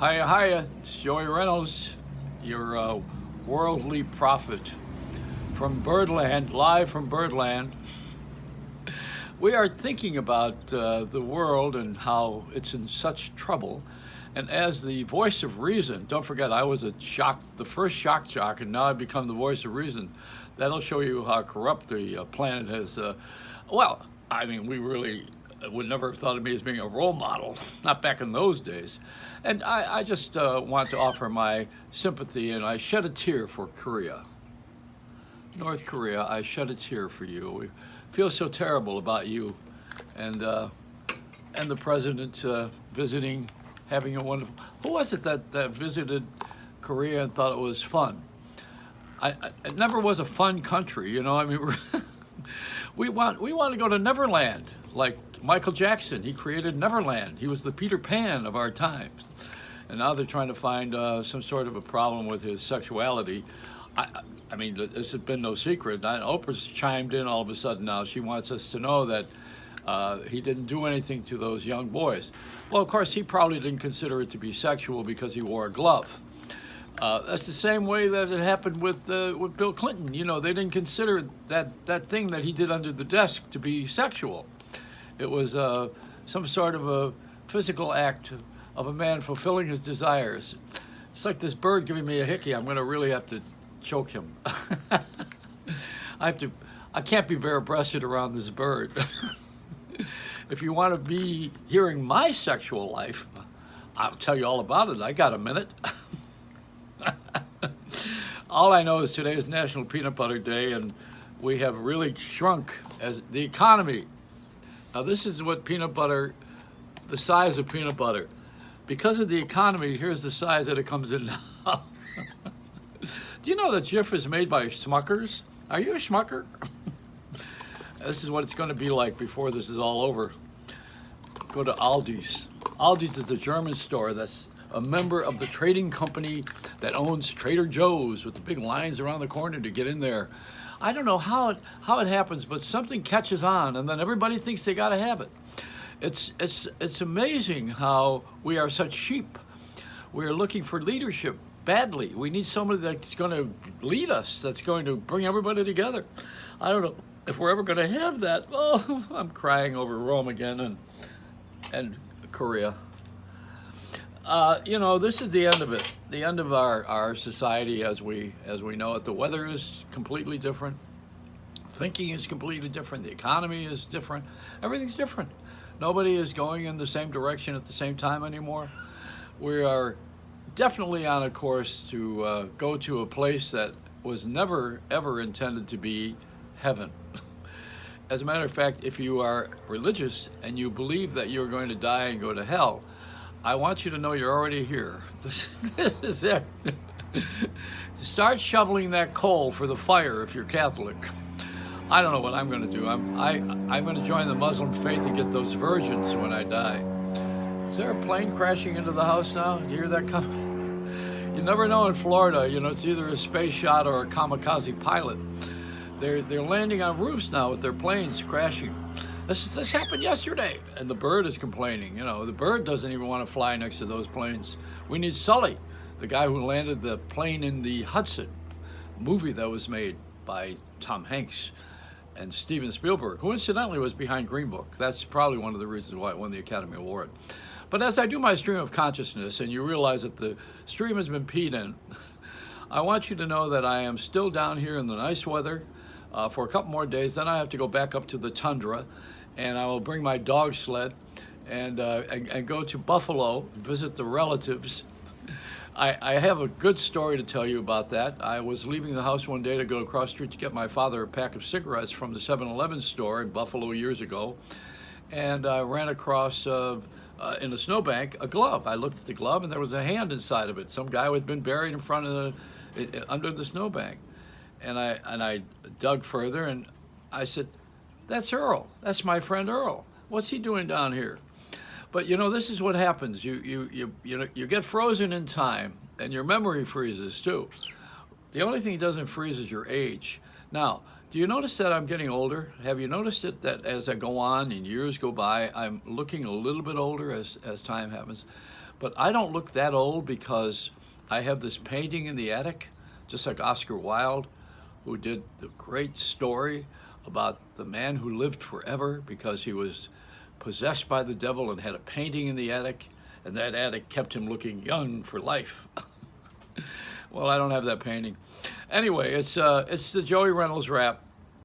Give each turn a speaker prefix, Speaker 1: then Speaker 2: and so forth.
Speaker 1: Hiya, hiya, it's Joey Reynolds, your worldly prophet from Birdland, live from Birdland. We are thinking about the world and how it's in such trouble. And as the voice of reason, don't forget I was the first shock jock, and now I've become the voice of reason. That'll show you how corrupt the planet has. Well, I mean, we really would never have thought of me as being a role model, not back in those days. And I just want to offer my sympathy, and I shed a tear for Korea. North Korea, I shed a tear for you. We feel so terrible about you, and the president visiting, having a wonderful. Who was it that visited Korea and thought it was fun? It never was a fun country, you know. I mean, we want to go to Neverland, like Michael Jackson. He created Neverland. He was the Peter Pan of our times, and now they're trying to find some sort of a problem with his sexuality. I mean, this has been no secret. Oprah's chimed in all of a sudden now. She wants us to know that he didn't do anything to those young boys. Well, of course, he probably didn't consider it to be sexual because he wore a glove. That's the same way that it happened with Bill Clinton. You know, they didn't consider that thing that he did under the desk to be sexual. It was some sort of a physical act of a man fulfilling his desires. It's like this bird giving me a hickey. I'm going to really have to choke him. I can't be bare-breasted around this bird. If you want to be hearing my sexual life, I'll tell you all about it. I got a minute. All I know is today is National Peanut Butter Day, and we have really shrunk as the economy. Now, this is what peanut butter, the size of peanut butter. Because of the economy, here's the size that it comes in now. Do you know that Jif is made by Smuckers? Are you a Schmucker? This is what it's going to be like before this is all over. Go to Aldi's. Aldi's is the German store that's a member of the trading company that owns Trader Joe's, with the big lines around the corner to get in there. I don't know how it happens, but something catches on, and then everybody thinks they got to have it. It's amazing how we are such sheep. We're looking for leadership badly. We need somebody that's going to lead us, that's going to bring everybody together. I don't know if we're ever going to have that. Oh, I'm crying over Rome again and Korea. You know, this is the end of it. The end of our society as we know it. The weather is completely different. Thinking is completely different. The economy is different. Everything's different. Nobody is going in the same direction at the same time anymore. We are definitely on a course to go to a place that was never, ever intended to be heaven. As a matter of fact, if you are religious and you believe that you're going to die and go to hell, I want you to know you're already here. This is it. Start shoveling that coal for the fire if you're Catholic. I don't know what I'm going to do. I'm going to join the Muslim faith and get those virgins when I die. Is there a plane crashing into the house now? Do you hear that coming? You never know in Florida. You know, it's either a space shot or a kamikaze pilot. They're landing on roofs now with their planes crashing. This happened yesterday, and the bird is complaining. You know, the bird doesn't even want to fly next to those planes. We need Sully, the guy who landed the plane in the Hudson movie that was made by Tom Hanks and Steven Spielberg, who incidentally was behind Green Book. That's probably one of the reasons why it won the Academy Award. But as I do my stream of consciousness, and you realize that the stream has been peed in, I want you to know that I am still down here in the nice weather for a couple more days. Then I have to go back up to the tundra, and I will bring my dog sled and go to Buffalo and visit the relatives. I have a good story to tell you about that. I was leaving the house one day to go across the street to get my father a pack of cigarettes from the 7-Eleven store in Buffalo years ago, and I ran across in a snowbank a glove. I looked at the glove, and there was a hand inside of it. Some guy who had been buried in front of under the snowbank, and I dug further, and I said, "That's Earl. That's my friend Earl. What's he doing down here?" But you know, this is what happens. You get frozen in time, and your memory freezes too. The only thing that doesn't freeze is your age. Now, do you notice that I'm getting older? Have you noticed it that as I go on and years go by, I'm looking a little bit older as time happens? But I don't look that old because I have this painting in the attic, just like Oscar Wilde, who did the great story about the man who lived forever because he was possessed by the devil and had a painting in the attic, and that attic kept him looking young for life. Well, I don't have that painting. Anyway, it's the Joey Reynolds Rap.